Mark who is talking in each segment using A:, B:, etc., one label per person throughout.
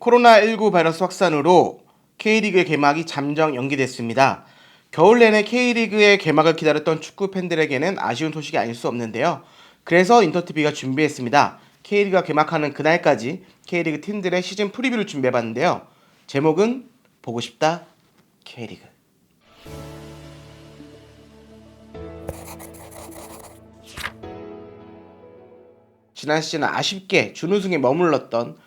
A: 코로나19 바이러스 확산으로 K리그의 개막이 잠정 연기됐습니다. 겨울 내내 K리그의 개막을 기다렸던 축구 팬들에게는 아쉬운 소식이 아닐 수 없는데요. 그래서 인터티비가 준비했습니다. K리그가 개막하는 그날까지 K리그 팀들의 시즌 프리뷰를 준비해봤는데요. 제목은 보고 싶다 K리그. 지난 시즌 아쉽게 준우승에 머물렀던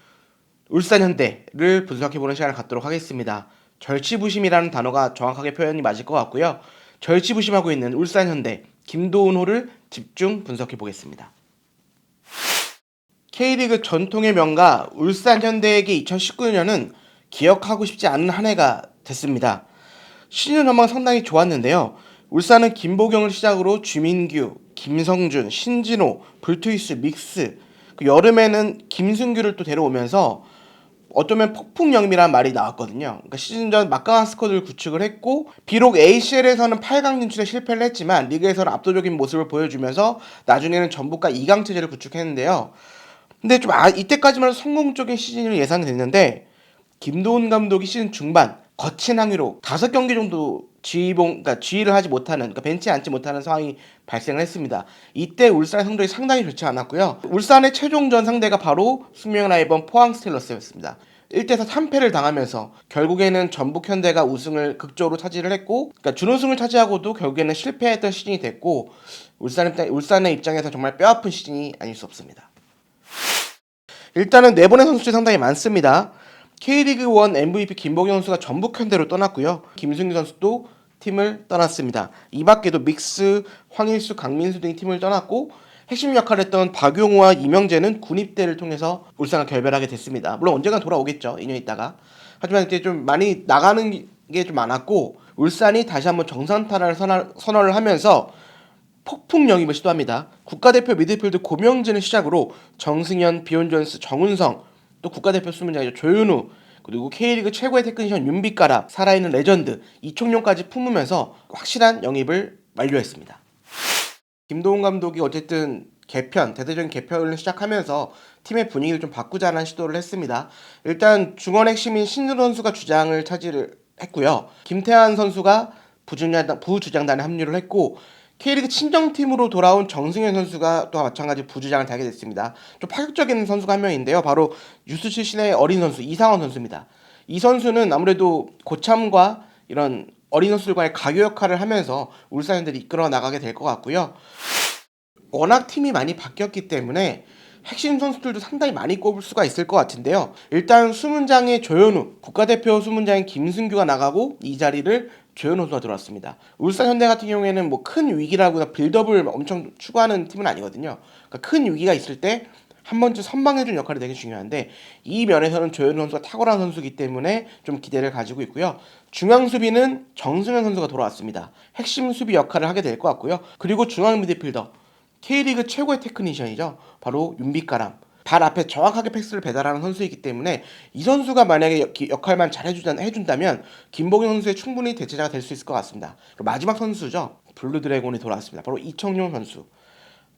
A: 울산 현대를 분석해보는 시간을 갖도록 하겠습니다. 절치부심이라는 단어가 정확하게 표현이 맞을 것 같고요. 절치부심하고 있는 울산 현대 김도훈호를 집중 분석해보겠습니다. K리그 전통의 명가 울산 현대에게 2019년은 기억하고 싶지 않은 한 해가 됐습니다. 시즌 전망 상당히 좋았는데요. 울산은 김보경을 시작으로 주민규, 김성준, 신진호, 불투이스, 믹스, 여름에는 김승규를 또 데려오면서 어쩌면 폭풍 영입이라는 말이 나왔거든요. 그러니까 시즌 전 막강한 스쿼드를 구축을 했고, 비록 ACL에서는 8강 진출에 실패를 했지만 리그에서는 압도적인 모습을 보여주면서 나중에는 전북과 2강 체제를 구축했는데요. 근데 좀 이때까지만 해도 성공적인 시즌을 예상됐는데, 김도훈 감독이 시즌 중반 거친 항의로 5경기 정도 그러니까 지휘를 하지 못하는, 그러니까 벤치에 앉지 못하는 상황이 발생을 했습니다. 이때 울산의 성적이 상당히 좋지 않았고요. 울산의 최종전 상대가 바로 숙명 라이벌 포항 스틸러스였습니다. 1대4 3패를 당하면서 결국에는 전북 현대가 우승을 극적으로 차지를 했고, 그러니까 준우승을 차지하고도 결국에는 실패했던 시즌이 됐고, 울산의 입장에서 정말 뼈아픈 시즌이 아닐 수 없습니다. 일단은 내보낸 선수들이 상당히 많습니다. K리그1 MVP 김보경 선수가 전북 현대로 떠났고요. 김승규 선수도 팀을 떠났습니다. 이 밖에도 믹스, 황일수, 강민수 등이 팀을 떠났고, 핵심 역할을 했던 박용호와 이명재는 군입대를 통해서 울산과 결별하게 됐습니다. 물론 언젠가 돌아오겠죠, 2년 있다가. 하지만 이제 좀 많이 나가는 게 좀 많았고, 울산이 다시 한번 정상타를 선언을 하면서 폭풍 영입을 시도합니다. 국가대표 미드필드 고명진을 시작으로 정승현, 비온 존스, 정훈성, 또 국가대표 수문장이죠, 조윤우, 그리고 K리그 최고의 테크니션 윤빛가람, 살아있는 레전드 이청용까지 품으면서 확실한 영입을 완료했습니다. 김도훈 감독이 어쨌든 대대적인 개편을 시작하면서 팀의 분위기를 좀 바꾸자는 시도를 했습니다. 일단 중원 핵심인 신준호 선수가 주장을 차지를 했고요. 김태환 선수가 부주장단에 합류를 했고, K리그 친정팀으로 돌아온 정승현 선수가 또 마찬가지 부주장을 달게 됐습니다. 좀 파격적인 선수가 한 명인데요. 바로 유스 출신의 어린 선수 이상원 선수입니다. 이 선수는 아무래도 고참과 이런 어린 선수들과의 가교 역할을 하면서 울산 현대를 이끌어 나가게 될 것 같고요. 워낙 팀이 많이 바뀌었기 때문에 핵심 선수들도 상당히 많이 꼽을 수가 있을 것 같은데요. 일단 수문장의 조현우, 국가대표 수문장인 김승규가 나가고 이 자리를 조현우 선수가 들어왔습니다. 울산 현대 같은 경우에는 뭐 큰 위기라거나 빌드업을 엄청 추구하는 팀은 아니거든요. 그러니까 큰 위기가 있을 때 한 번쯤 선방해주는 역할이 되게 중요한데, 이 면에서는 조현우 선수가 탁월한 선수이기 때문에 좀 기대를 가지고 있고요. 중앙 수비는 정승현 선수가 돌아왔습니다. 핵심 수비 역할을 하게 될 것 같고요. 그리고 중앙 미드필더 K리그 최고의 테크니션이죠. 바로 윤빛가람. 발 앞에 정확하게 패스를 배달하는 선수이기 때문에 이 선수가 만약에 역할만 잘 해준다면 김보경 선수의 충분히 대체자가 될 수 있을 것 같습니다. 그리고 마지막 선수죠. 블루 드래곤이 돌아왔습니다. 바로 이청용 선수.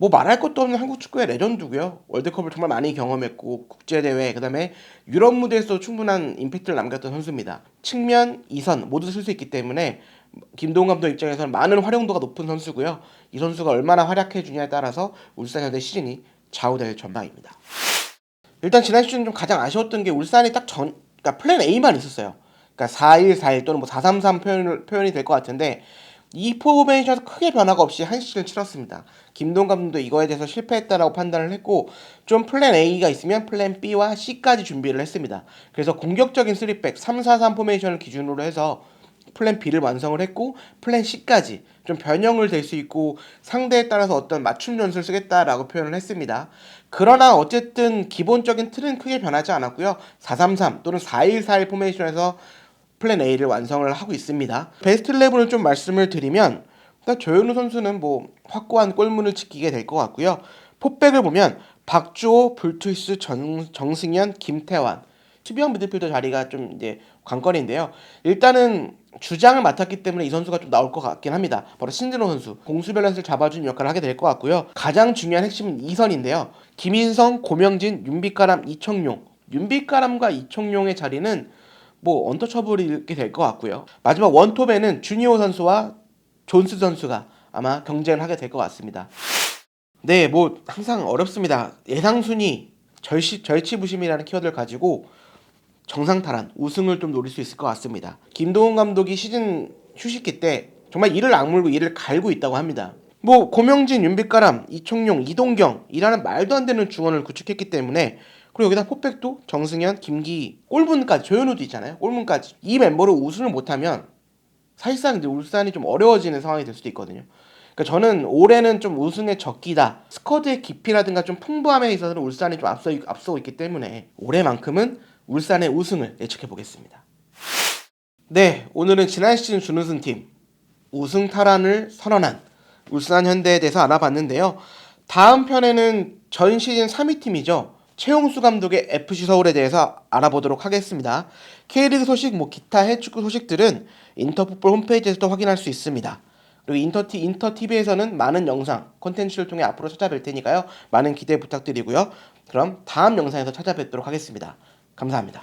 A: 뭐 말할 것도 없는 한국 축구의 레전드고요. 월드컵을 정말 많이 경험했고, 국제대회, 그 다음에 유럽 무대에서 충분한 임팩트를 남겼던 선수입니다. 측면, 이선 모두 쓸 수 있기 때문에 김도훈 감독 입장에서는 많은 활용도가 높은 선수고요. 이 선수가 얼마나 활약해 주냐에 따라서 울산 현대 시즌이 좌우될 전망입니다. 일단 지난 시즌 좀 가장 아쉬웠던 게 울산이 그러니까 플랜 A만 있었어요. 그러니까 4-1-4-1 또는 뭐 4-3-3 표현이 될 것 같은데, 이 포메이션에서 크게 변화가 없이 한 시즌을 치렀습니다. 김동 감독도 이거에 대해서 실패했다라고 판단을 했고, 좀 플랜 A가 있으면 플랜 B와 C까지 준비를 했습니다. 그래서 공격적인 3백 3-4-3 포메이션을 기준으로 해서 플랜 B를 완성을 했고, 플랜 C까지 좀 변형을 될 수 있고 상대에 따라서 어떤 맞춤 전술을 쓰겠다라고 표현을 했습니다. 그러나 어쨌든 기본적인 틀은 크게 변하지 않았고요. 4-3-3 또는 4-1-4-1 포메이션에서 플랜 A를 완성을 하고 있습니다. 베스트 11을 좀 말씀을 드리면, 일단 조현우 선수는 뭐 확고한 골문을 지키게 될 것 같고요. 포백을 보면 박주호, 불투이스, 정승현, 김태환, 수비형 미드필더 자리가 좀 이제 관건인데요. 일단은 주장을 맡았기 때문에 이 선수가 좀 나올 것 같긴 합니다. 바로 신진호 선수, 공수 밸런스를 잡아주는 역할을 하게 될 것 같고요. 가장 중요한 핵심은 2선인데요. 김인성, 고명진, 윤빛가람, 이청용, 윤빛가람과 이청용의 자리는 뭐 언터처블이게 될 것 같고요. 마지막 원톱에는 주니오 선수와 존스 선수가 아마 경쟁을 하게 될 것 같습니다. 네, 뭐 항상 어렵습니다. 예상 순위 절치부심이라는 키워드를 가지고 정상 탈환, 우승을 좀 노릴 수 있을 것 같습니다. 김도훈 감독이 시즌 휴식기 때 정말 이를 악물고 이를 갈고 있다고 합니다. 뭐 고명진, 윤빛가람, 이청용, 이동경이라는 말도 안 되는 중원을 구축했기 때문에, 그리고 여기다 포백도 정승현, 김기, 골문까지, 조현우도 있잖아요. 골문까지 이 멤버로 우승을 못하면 사실상 이제 울산이 좀 어려워지는 상황이 될 수도 있거든요. 그러니까 저는 올해는 좀 우승의 적기다. 스쿼드의 깊이라든가 좀 풍부함에 있어서는 울산이 좀 앞서고 있기 때문에 올해만큼은 울산의 우승을 예측해 보겠습니다. 네, 오늘은 지난 시즌 준우승팀 우승 탈환을 선언한 울산 현대에 대해서 알아봤는데요. 다음 편에는 전 시즌 3위 팀이죠. 최용수 감독의 FC 서울에 대해서 알아보도록 하겠습니다. K리그 소식, 기타 해축구 소식들은 인터풋볼 홈페이지에서도 확인할 수 있습니다. 그리고 인터TV에서는 많은 영상, 콘텐츠를 통해 앞으로 찾아뵐 테니까요. 많은 기대 부탁드리고요. 그럼 다음 영상에서 찾아뵙도록 하겠습니다. 감사합니다.